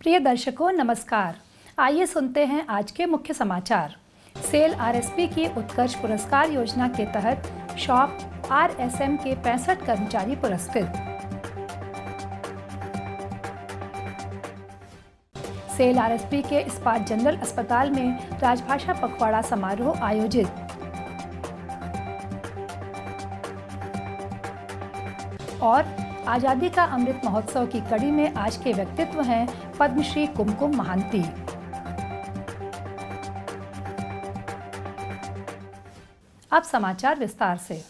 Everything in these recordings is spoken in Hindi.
प्रिय दर्शकों नमस्कार। आइए सुनते हैं आज के मुख्य समाचार। सेल आरएसपी की उत्कर्ष पुरस्कार योजना के तहत शॉप आरएसएम के 65 कर्मचारी पुरस्कृत। सेल आरएसपी के इस्पात जनरल अस्पताल में राजभाषा पखवाड़ा समारोह आयोजित। और आजादी का अमृत महोत्सव की कड़ी में आज के व्यक्तित्व हैं पद्मश्री कुमकुम महांती। अब समाचार विस्तार से।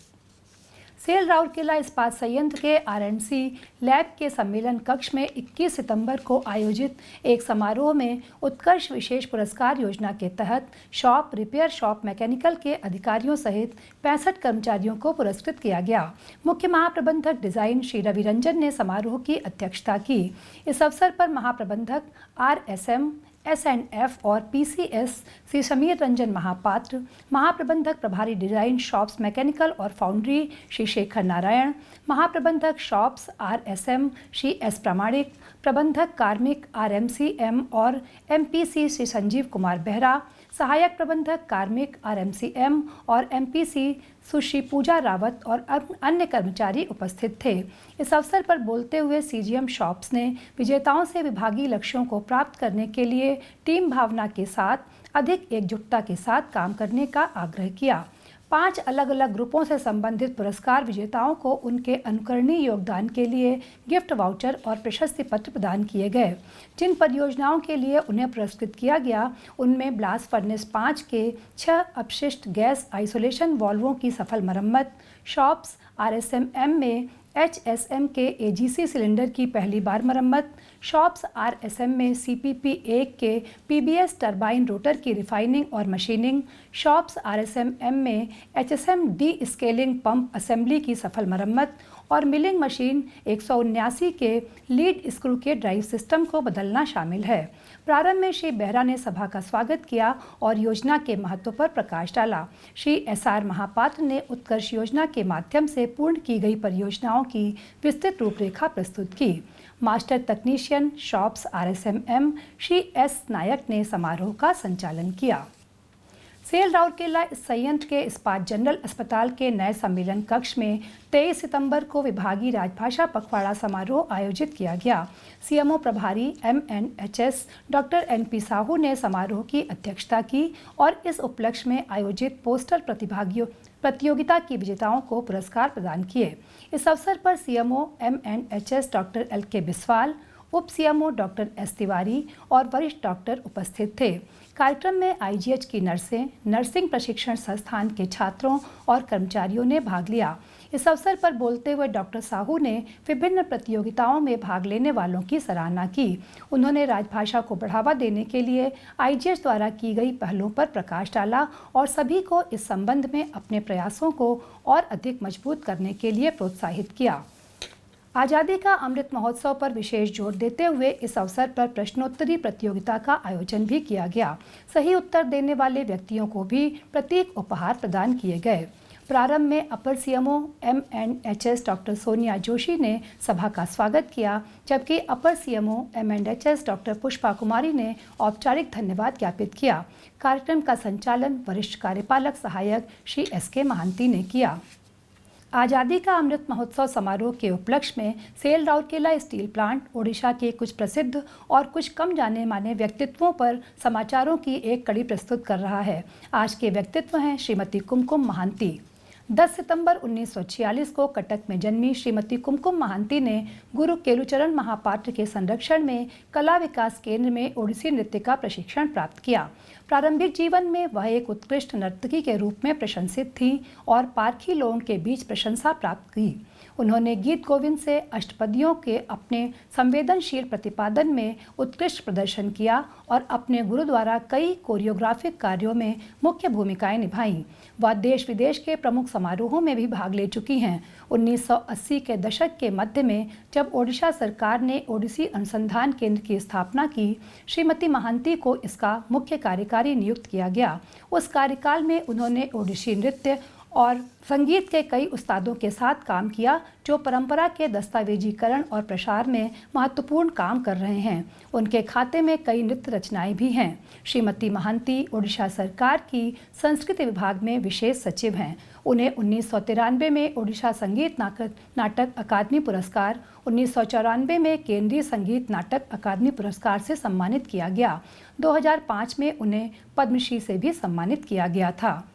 सेल राउरकेला इस्पात संयंत्र के आर&सी लैब के सम्मेलन कक्ष में 21 सितंबर को आयोजित एक समारोह में उत्कर्ष विशेष पुरस्कार योजना के तहत शॉप रिपेयर शॉप मैकेनिकल के अधिकारियों सहित 65 कर्मचारियों को पुरस्कृत किया गया। मुख्य महाप्रबंधक डिजाइन श्री रवि रंजन ने समारोह की अध्यक्षता की। इस अवसर पर महाप्रबंधक आरएसएम एस&एफ और पीसीएस श्री समीर रंजन महापात्र, महाप्रबंधक प्रभारी डिजाइन शॉप्स मैकेनिकल और फाउंड्री श्री शेखर नारायण, महाप्रबंधक शॉप्स आरएसएम श्री एस प्रामाणिक, प्रबंधक कार्मिक आरएमसीएम और एमपीसी श्री संजीव कुमार बेहरा, सहायक प्रबंधक कार्मिक आरएमसीएम और एमपीसी सुश्री पूजा रावत और अन्य कर्मचारी उपस्थित थे। इस अवसर पर बोलते हुए सीजीएम शॉप्स ने विजेताओं से विभागीय लक्ष्यों को प्राप्त करने के लिए टीम भावना के साथ अधिक एकजुटता के साथ काम करने का आग्रह किया। 5 अलग अलग ग्रुपों से संबंधित पुरस्कार विजेताओं को उनके अनुकरणीय योगदान के लिए गिफ्ट वाउचर और प्रशस्ति पत्र प्रदान किए गए। जिन परियोजनाओं के लिए उन्हें पुरस्कृत किया गया उनमें ब्लास्ट फर्नेस 5 के 6 अपशिष्ट गैस आइसोलेशन वाल्वों की सफल मरम्मत, शॉप्स आरएसएम में एचएसएम के एजीसी सिलेंडर की पहली बार मरम्मत, शॉप्स आरएसएम में सीपीपी 1 के पीबीएस टरबाइन रोटर की रिफाइनिंग और मशीनिंग, शॉप्स आरएसएम में HSM D scaling pump assembly की सफल मरम्मत और मिलिंग मशीन 179 के लीड स्क्रू के ड्राइव सिस्टम को बदलना शामिल है। प्रारंभ में श्री बेहरा ने सभा का स्वागत किया और योजना के महत्व पर प्रकाश डाला। श्री एसआर महापात्र ने उत्कर्ष योजना के माध्यम से पूर्ण की गई परियोजनाओं की विस्तृत रूपरेखा प्रस्तुत की। मास्टर तकनीशियन शॉप्स आरएसएम श्री एस नायक ने समारोह का संचालन किया। सेल राउरकेला संयंत्र के इस्पात जनरल अस्पताल के नए सम्मेलन कक्ष में 23 सितंबर को विभागीय राजभाषा पखवाड़ा समारोह आयोजित किया गया। सीएमओ प्रभारी एमएनएचएस डॉक्टर एनपी साहू ने समारोह की अध्यक्षता की और इस उपलक्ष्य में आयोजित पोस्टर प्रतियोगिता की विजेताओं को पुरस्कार प्रदान किए। इस अवसर पर सीएमओ एमएनएचएस डॉक्टर एलके बिस्वाल, उप सीएमओ डॉक्टर एस तिवारी और वरिष्ठ डॉक्टर उपस्थित थे। कार्यक्रम में आईजीएच की नर्सें, नर्सिंग प्रशिक्षण संस्थान के छात्रों और कर्मचारियों ने भाग लिया। इस अवसर पर बोलते हुए डॉक्टर साहू ने विभिन्न प्रतियोगिताओं में भाग लेने वालों की सराहना की। उन्होंने राजभाषा को बढ़ावा देने के लिए आईजीएच द्वारा की गई पहलों पर प्रकाश डाला और सभी को इस संबंध में अपने प्रयासों को और अधिक मजबूत करने के लिए प्रोत्साहित किया। आजादी का अमृत महोत्सव पर विशेष जोर देते हुए इस अवसर पर प्रश्नोत्तरी प्रतियोगिता का आयोजन भी किया गया। सही उत्तर देने वाले व्यक्तियों को भी प्रतीक उपहार प्रदान किए गए। प्रारंभ में अपर सीएमओ एमएनएचएस डॉक्टर सोनिया जोशी ने सभा का स्वागत किया, जबकि अपर सीएमओ एमएनएचएस डॉक्टर पुष्पा कुमारी ने औपचारिक धन्यवाद ज्ञापित किया। कार्यक्रम का संचालन वरिष्ठ कार्यपालक सहायक श्री एसके महांती ने किया। आजादी का अमृत महोत्सव समारोह के उपलक्ष्य में SAIL Rourkela steel plant, Odisha के कुछ प्रसिद्ध और कुछ कम जाने माने व्यक्तित्वों पर समाचारों की एक कड़ी प्रस्तुत कर रहा है। आज के व्यक्तित्व हैं श्रीमती कुमकुम महांती। 10 सितंबर 1946 को कटक में जन्मी श्रीमती कुमकुम महांती ने गुरु केलुचरण महापात्र के संरक्षण में कला विकास केंद्र में ओडिसी नृत्य का प्रशिक्षण प्राप्त किया। प्रारंभिक जीवन में वह एक उत्कृष्ट नर्तकी के रूप में प्रशंसित थी और पारखी लोगों के बीच प्रशंसा प्राप्त की। उन्होंने गीत गोविंद से अष्टपदियों के अपने संवेदनशील प्रतिपादन में उत्कृष्ट प्रदर्शन किया और अपने गुरु द्वारा कई कोरियोग्राफिक कार्यों में मुख्य भूमिकाएं निभाईं। वह देश विदेश के प्रमुख समारोहों में भी भाग ले चुकी हैं। 1980 के दशक के मध्य में जब ओडिशा सरकार ने ओडिसी अनुसंधान केंद्र की स्थापना की, श्रीमती महांती को इसका मुख्य कार्यकारी नियुक्त किया गया। उस कार्यकाल में उन्होंने ओडिसी नृत्य और संगीत के कई उस्तादों के साथ काम किया जो परंपरा के दस्तावेजीकरण और प्रसार में महत्वपूर्ण काम कर रहे हैं। उनके खाते में कई नृत्य रचनाएं भी हैं। श्रीमती महांती उड़ीसा सरकार की संस्कृति विभाग में विशेष सचिव हैं। उन्हें 1993 में उड़ीसा संगीत नाटक अकादमी पुरस्कार, 1994 में केंद्रीय संगीत नाटक अकादमी पुरस्कार से सम्मानित किया गया। 2005 में उन्हें पद्मश्री से भी सम्मानित किया गया था।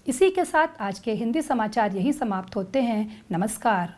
इसी के साथ आज के हिंदी समाचार यहीं समाप्त होते हैं। नमस्कार।